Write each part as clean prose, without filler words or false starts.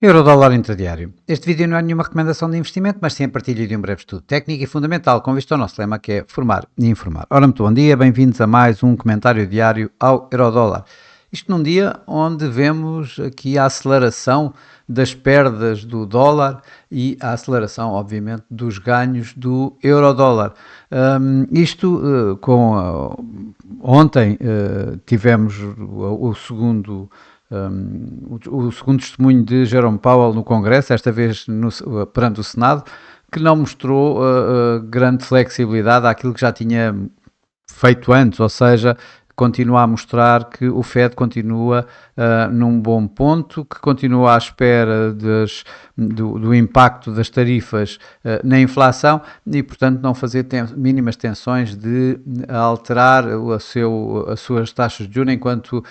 Eurodólar intradiário. Este vídeo não é nenhuma recomendação de investimento, mas sim a partilha de um breve estudo técnico e fundamental com vista ao nosso lema que é formar e informar. Ora, muito bom dia, bem-vindos a mais um comentário diário ao Eurodólar. Isto num dia onde vemos aqui a aceleração das perdas do dólar e a aceleração, obviamente, dos ganhos do eurodólar. Ontem tivemos o segundo o segundo testemunho de Jerome Powell no Congresso, esta vez perante o Senado, que não mostrou grande flexibilidade àquilo que já tinha feito antes, ou seja, continua a mostrar que o Fed continua num bom ponto, que continua à espera do impacto das tarifas na inflação e, portanto, não fazer mínimas tensões de alterar as suas taxas de juros enquanto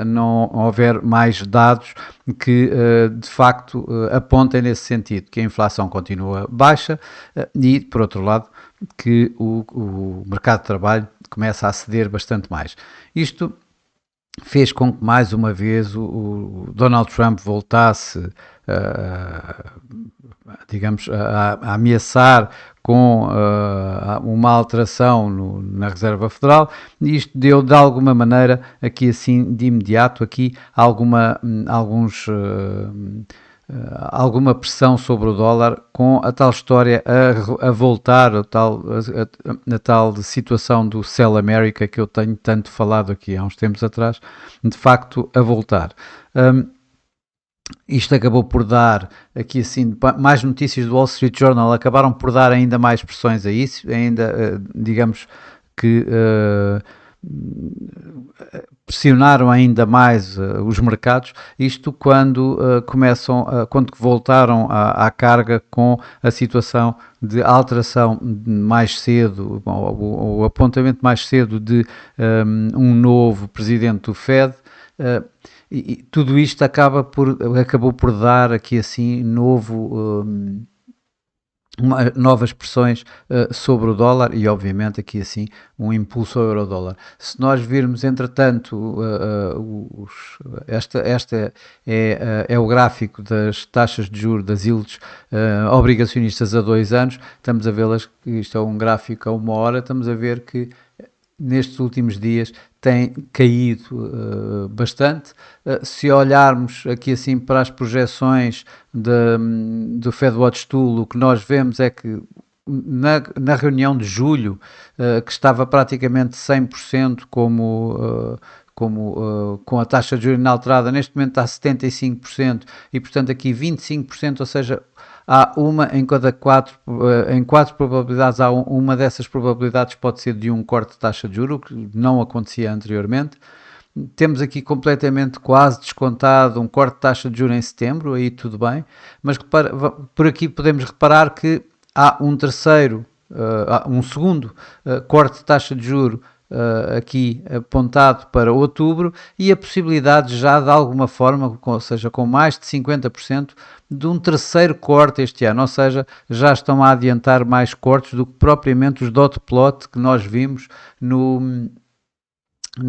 não houver mais dados que, de facto, apontem nesse sentido, que a inflação continua baixa e, por outro lado, que o mercado de trabalho começa a ceder bastante mais. Isto fez com que mais uma vez o Donald Trump voltasse, digamos, a ameaçar com uma alteração na Reserva Federal, e isto deu de alguma maneira aqui assim de imediato aqui alguma pressão sobre o dólar, com a tal história a voltar, a tal situação do Sell America que eu tenho tanto falado aqui há uns tempos atrás, de facto a voltar. Isto acabou por dar, aqui assim, mais notícias do Wall Street Journal acabaram por dar ainda mais pressões a isso, ainda, digamos que pressionaram ainda mais os mercados, isto quando quando voltaram à carga com a situação de alteração mais cedo, o apontamento mais cedo de um novo presidente do Fed, e tudo isto acabou por dar aqui assim novas pressões sobre o dólar e, obviamente, aqui assim um impulso ao euro-dólar. Se nós virmos, entretanto, esta é o gráfico das taxas de juros das yields obrigacionistas a 2 anos, estamos a vê-las, isto é um gráfico a 1 hora, estamos a ver que nestes últimos dias tem caído bastante. Se olharmos aqui assim para as projeções do FedWatch Tool, o que nós vemos é que na reunião de julho, que estava praticamente 100% com a taxa de juros inalterada, neste momento está a 75% e, portanto, aqui 25%, ou seja, há em quatro probabilidades, há uma dessas probabilidades pode ser de um corte de taxa de juros, que não acontecia anteriormente. Temos aqui completamente quase descontado um corte de taxa de juros em setembro, aí tudo bem, mas por aqui podemos reparar que há um segundo corte de taxa de juros aqui apontado para outubro, e a possibilidade já de alguma forma, ou seja, com mais de 50%, de um terceiro corte este ano, ou seja, já estão a adiantar mais cortes do que propriamente os dot plot que nós vimos na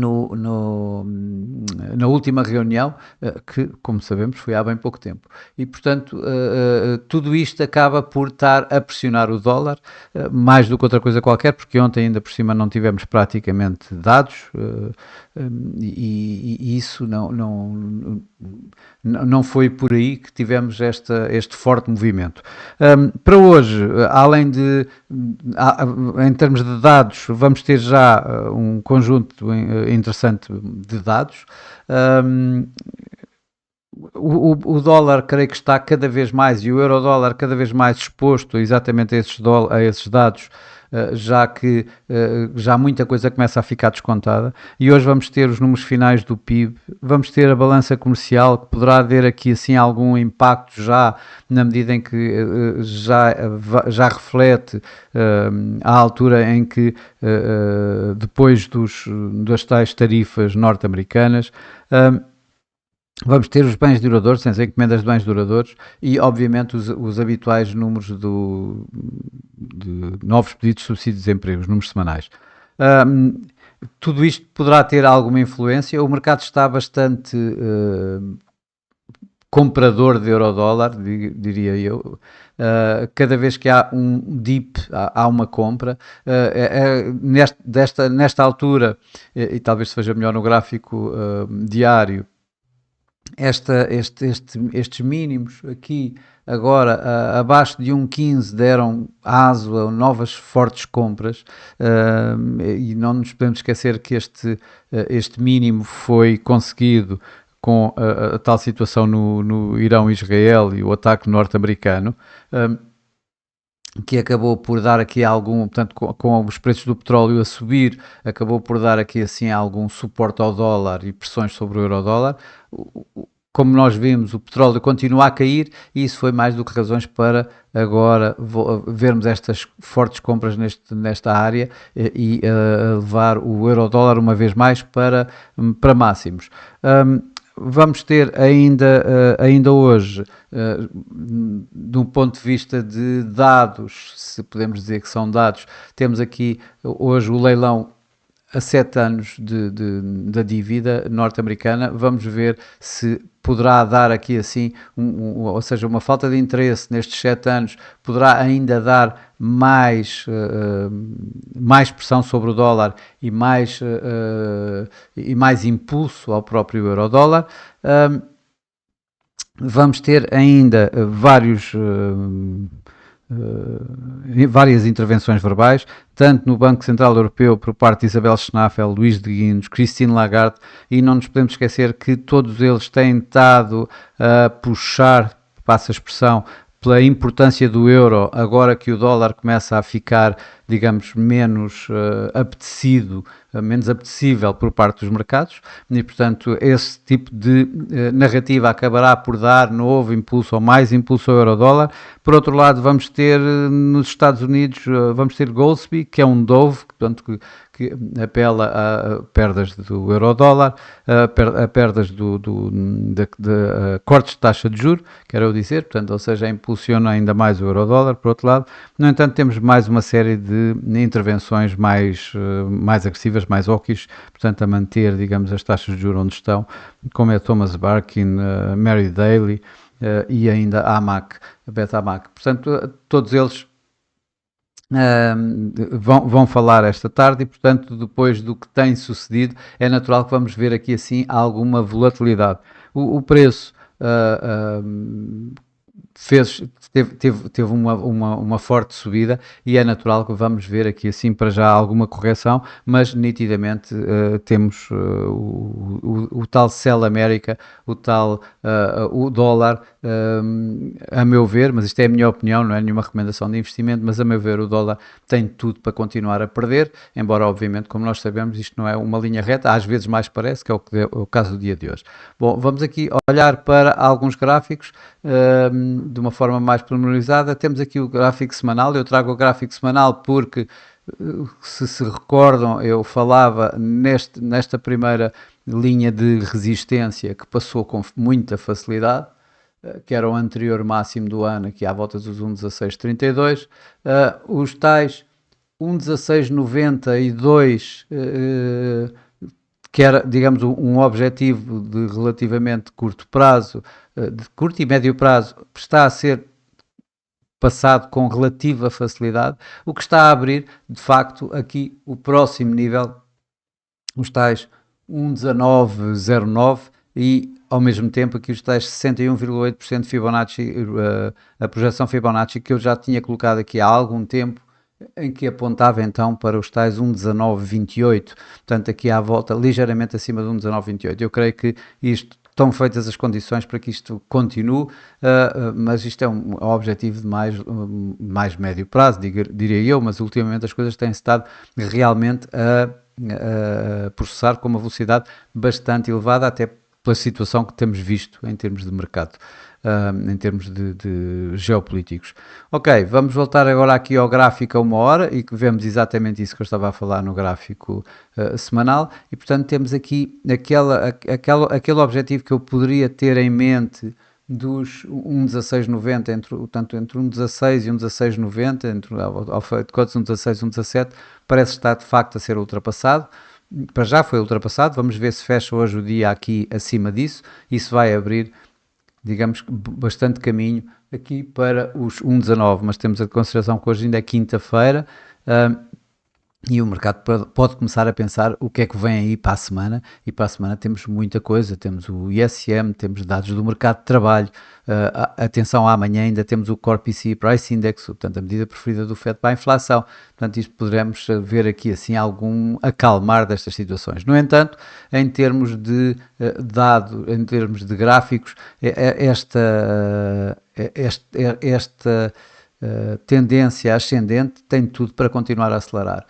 última reunião, que, como sabemos, foi há bem pouco tempo. E, portanto, tudo isto acaba por estar a pressionar o dólar, mais do que outra coisa qualquer, porque ontem ainda por cima não tivemos praticamente dados, e isso não foi por aí que tivemos este forte movimento. Para hoje, além de, em termos de dados, vamos ter já um conjunto interessante de dados. O dólar, creio que está cada vez mais, e o euro-dólar cada vez mais exposto exatamente a esses dados, já que já muita coisa começa a ficar descontada. E hoje vamos ter os números finais do PIB, vamos ter a balança comercial, que poderá ter aqui assim algum impacto já, na medida em que já reflete a altura em que, depois das tais tarifas norte-americanas, vamos ter os bens duradouros, as encomendas de bens duradouros e, obviamente, os habituais números de novos pedidos de subsídio de desemprego, os números semanais. Tudo isto poderá ter alguma influência. O mercado está bastante comprador de euro-dólar, diria eu. Cada vez que há um dip, há uma compra. Nesta altura, e talvez seja melhor no gráfico diário, estes mínimos aqui agora abaixo de 1,15 deram aso a novas fortes compras, e não nos podemos esquecer que este mínimo foi conseguido com a tal situação no Irão-Israel e o ataque norte-americano, que acabou por dar aqui algum, portanto, com os preços do petróleo a subir, acabou por dar aqui assim algum suporte ao dólar e pressões sobre o euro-dólar. Como nós vimos, o petróleo continua a cair e isso foi mais do que razões para agora vermos estas fortes compras nesta área e levar o euro-dólar uma vez mais para máximos. Vamos ter ainda hoje, de um ponto de vista de dados, se podemos dizer que são dados, temos aqui hoje o leilão a 7 anos da dívida norte-americana. Vamos ver se poderá dar aqui assim, ou seja, uma falta de interesse nestes 7 anos poderá ainda dar mais pressão sobre o dólar e mais impulso ao próprio euro-dólar. Vamos ter ainda várias intervenções verbais, tanto no Banco Central Europeu por parte de Isabel Schnabel, Luís de Guindos, Christine Lagarde, e não nos podemos esquecer que todos eles têm estado a puxar, passa a expressão, pela importância do euro, agora que o dólar começa a ficar, digamos, menos menos apetecível por parte dos mercados, e portanto esse tipo de narrativa acabará por dar novo impulso ou mais impulso ao euro-dólar. Por outro lado, vamos ter nos Estados Unidos, vamos ter Goolsbee, que é um Dove, portanto, que apela a perdas do euro-dólar, a perdas de cortes de taxa de juros, quero eu dizer, portanto, ou seja, impulsiona ainda mais o euro-dólar. Por outro lado, no entanto, temos mais uma série de intervenções mais agressivas, mais hawkish, portanto, a manter, digamos, as taxas de juros onde estão, como é Thomas Barkin, Mary Daly e ainda a AMAC, a Betamac. Portanto, todos eles vão falar esta tarde e, portanto, depois do que tem sucedido, é natural que vamos ver aqui assim alguma volatilidade. O preço teve uma forte subida e é natural que vamos ver aqui assim para já alguma correção, mas nitidamente temos o tal Sell América, o dólar, a meu ver, mas isto é a minha opinião, não é nenhuma recomendação de investimento, mas a meu ver o dólar tem tudo para continuar a perder, embora obviamente, como nós sabemos, isto não é uma linha reta, às vezes mais parece, que é o caso do dia de hoje. Bom, vamos aqui olhar para alguns gráficos de uma forma mais pormenorizada. Temos aqui o gráfico semanal. Eu trago o gráfico semanal porque, se recordam, eu falava nesta primeira linha de resistência que passou com muita facilidade, que era o anterior máximo do ano, aqui à volta dos 1,1632. Os tais 1,1692, que era, digamos, um objetivo de relativamente curto prazo, de curto e médio prazo, está a ser passado com relativa facilidade, o que está a abrir, de facto, aqui o próximo nível, os tais 1,1909 e, ao mesmo tempo, aqui os tais 61,8% Fibonacci, a projeção Fibonacci que eu já tinha colocado aqui há algum tempo, em que apontava então para os tais 1,1928, portanto aqui à volta, ligeiramente acima de 1,1928. Eu creio que estão feitas as condições para que isto continue, mas isto é um objetivo de mais médio prazo, diria eu, mas ultimamente as coisas têm estado realmente a processar com uma velocidade bastante elevada, até pela situação que temos visto em termos de mercado. Em termos de geopolíticos. Ok, vamos voltar agora aqui ao gráfico a 1 hora e que vemos exatamente isso que eu estava a falar no gráfico semanal e, portanto, temos aqui aquele objetivo que eu poderia ter em mente dos 1,1690, tanto entre 1,16 e 1,1690, ao feito de contas 1,16 e 1,17, parece estar de facto a ser ultrapassado. Para já foi ultrapassado, vamos ver se fecha hoje o dia aqui acima disso, isso vai abrir digamos que bastante caminho aqui para os 1,19, mas temos a consideração que hoje ainda é quinta-feira. E o mercado pode começar a pensar o que é que vem aí para a semana, e para a semana temos muita coisa, temos o ISM, temos dados do mercado de trabalho, atenção, amanhã ainda temos o Core PCE Price Index, portanto a medida preferida do FED para a inflação, portanto isto poderemos ver aqui assim algum acalmar destas situações. No entanto, em termos de dado, em termos de gráficos, esta tendência ascendente tem tudo para continuar a acelerar.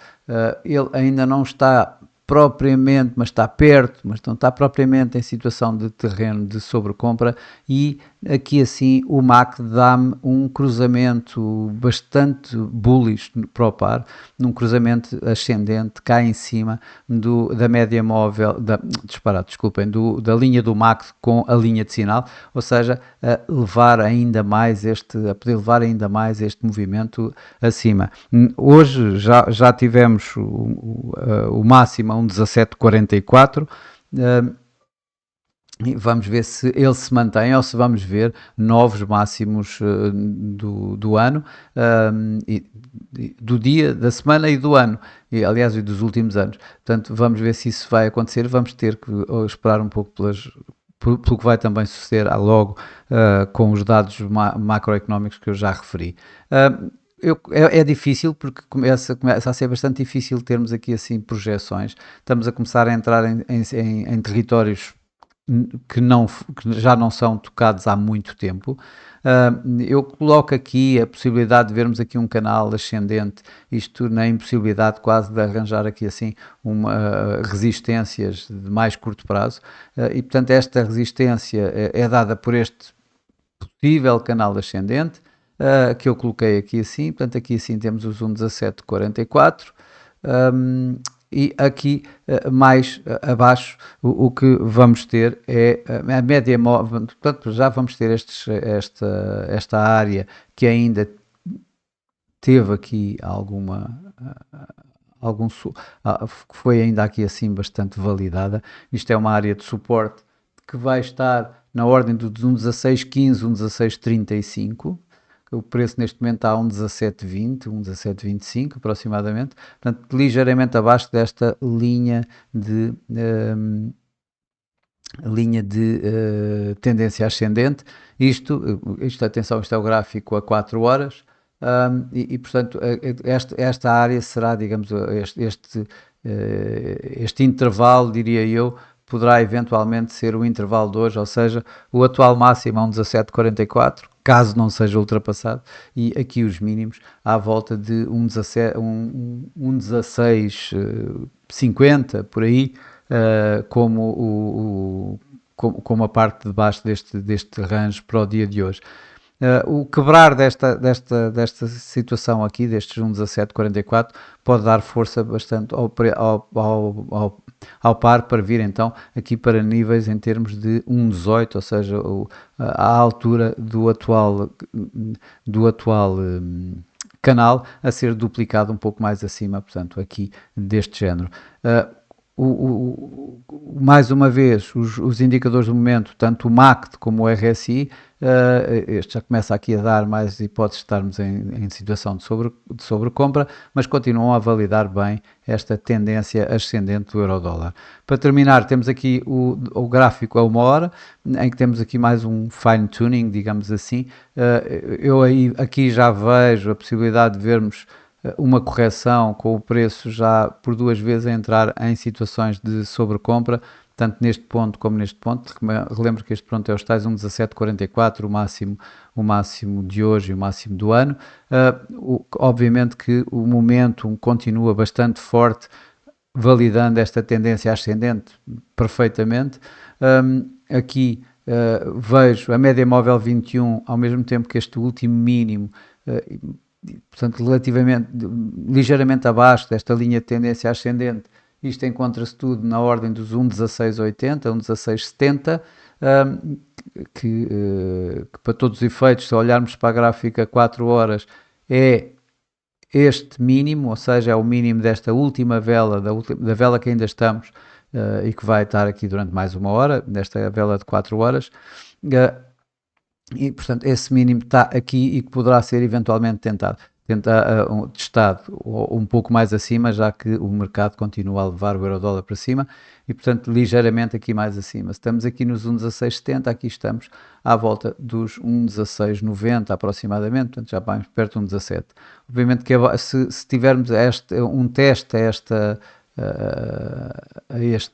Ele ainda não está propriamente, mas está perto, mas não está propriamente em situação de terreno de sobrecompra, e aqui assim o MAC dá-me um cruzamento bastante bullish para o par, num cruzamento ascendente cá em cima da média móvel, da linha do MAC com a linha de sinal, ou seja, a poder levar ainda mais este movimento acima. Hoje já tivemos o máximo a 1,1744. Vamos ver se ele se mantém ou se vamos ver novos máximos do ano, do dia, da semana e do ano, e aliás e dos últimos anos. Portanto, vamos ver se isso vai acontecer. Vamos ter que esperar um pouco pelo que vai também suceder logo com os dados macroeconómicos que eu já referi. É difícil, porque começa a ser bastante difícil termos aqui assim projeções. Estamos a começar a entrar em territórios que já não são tocados há muito tempo. Eu coloco aqui a possibilidade de vermos aqui um canal ascendente, isto na impossibilidade quase de arranjar aqui assim resistências de mais curto prazo, e portanto esta resistência é dada por este possível canal ascendente, que eu coloquei aqui assim. Portanto aqui assim temos os 1,1744, e aqui mais abaixo o que vamos ter é a média móvel. Portanto já vamos ter esta área que ainda teve aqui que foi ainda aqui assim bastante validada. Isto é uma área de suporte que vai estar na ordem de 1,1615, 1,1635. O preço neste momento está a 1,1720, 1,1725 aproximadamente, portanto ligeiramente abaixo desta linha de tendência ascendente. Isto, atenção, isto é o gráfico a 4 horas, e portanto esta área será, digamos, este intervalo, diria eu, poderá eventualmente ser o intervalo de hoje, ou seja, o atual máximo é um 17,44, caso não seja ultrapassado, e aqui os mínimos à volta de um 16,50, por aí, como a parte de baixo deste range para o dia de hoje. O quebrar desta situação aqui, destes 1,1744, pode dar força bastante ao par para vir então aqui para níveis em termos de 1,18, ou seja, a altura do atual canal a ser duplicado um pouco mais acima, portanto aqui deste género. Mais uma vez, os indicadores do momento, tanto o MACD como o RSI, este já começa aqui a dar mais hipóteses de estarmos em situação de sobrecompra, mas continuam a validar bem esta tendência ascendente do euro-dólar. Para terminar, temos aqui o gráfico a 1 hora, em que temos aqui mais um fine tuning, digamos assim. Eu aqui já vejo a possibilidade de vermos uma correção com o preço já por 2 vezes a entrar em situações de sobrecompra, tanto neste ponto como neste ponto. Relembro que este ponto é os tais 1,1744, o máximo de hoje e o máximo do ano. Obviamente que o momentum continua bastante forte, validando esta tendência ascendente perfeitamente. Aqui vejo a média móvel 21, ao mesmo tempo que este último mínimo, portanto, ligeiramente abaixo desta linha de tendência ascendente. Isto encontra-se tudo na ordem dos 1,1680, 1,1670, que para todos os efeitos, se olharmos para a gráfica 4 horas, é este mínimo, ou seja, é o mínimo desta última vela, da vela que ainda estamos, e que vai estar aqui durante mais 1 hora, desta vela de 4 horas. e, portanto, esse mínimo está aqui e que poderá ser eventualmente testado um pouco mais acima, já que o mercado continua a levar o euro-dólar para cima e, portanto, ligeiramente aqui mais acima. Estamos aqui nos 1,1670, aqui estamos à volta dos 1,1690 aproximadamente, portanto, já vamos perto de 1,17. Obviamente que se tivermos um teste a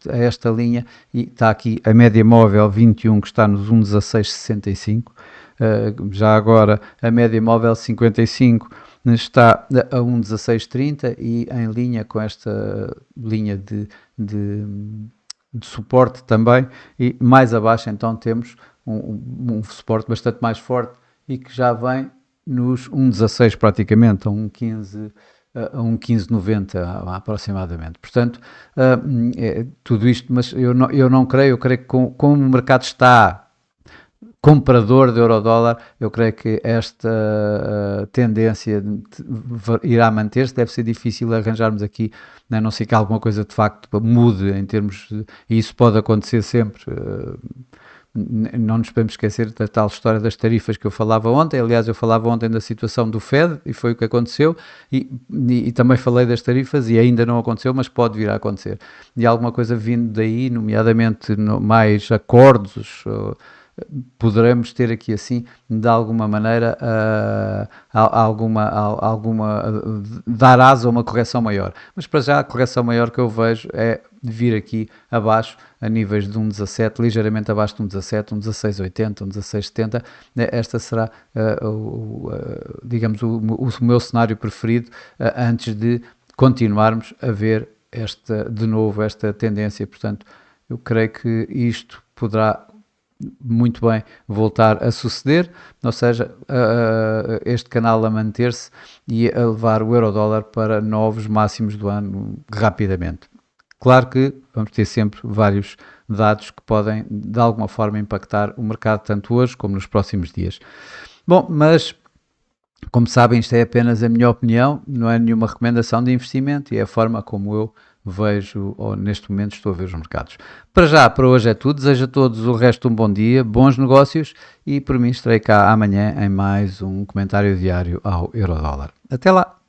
esta linha, e está aqui a média móvel 21 que está nos 1,1665. Já agora a média móvel 55 está a 1,1630 e em linha com esta linha de, de suporte também, e mais abaixo então temos um suporte bastante mais forte e que já vem nos 1,16 praticamente, a 1,1590 aproximadamente. Portanto, tudo isto, mas eu não creio, eu creio que como o mercado está comprador de euro-dólar, eu creio que esta tendência irá manter-se. Deve ser difícil arranjarmos aqui, a não ser que alguma coisa de facto mude em termos de, e isso pode acontecer sempre. Não nos podemos esquecer da tal história das tarifas que eu falava ontem. Aliás, eu falava ontem da situação do Fed e foi o que aconteceu, e também falei das tarifas e ainda não aconteceu, mas pode vir a acontecer. E alguma coisa vindo daí, nomeadamente mais acordos, poderemos ter aqui assim, de alguma maneira, dar asa a uma correção maior. Mas para já a correção maior que eu vejo é vir aqui abaixo, a níveis de 1,17, ligeiramente abaixo de 1,17, 1,1680, 1,1670. Esta será, digamos, o meu cenário preferido antes de continuarmos a ver de novo esta tendência. Portanto, eu creio que isto poderá muito bem voltar a suceder, ou seja, este canal a manter-se e a levar o euro-dólar para novos máximos do ano rapidamente. Claro que vamos ter sempre vários dados que podem de alguma forma impactar o mercado tanto hoje como nos próximos dias. Bom, mas como sabem, isto é apenas a minha opinião, não é nenhuma recomendação de investimento e é a forma como eu vejo, ou neste momento estou a ver os mercados. Para hoje é tudo. Desejo a todos o resto de um bom dia, bons negócios e por mim estarei cá amanhã em mais um comentário diário ao Eurodólar. Até lá!